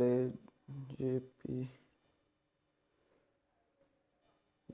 RAJP،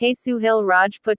Hey Suhail Rajput,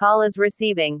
call is receiving.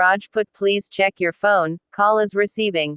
Rajput, please check your phone, call is receiving.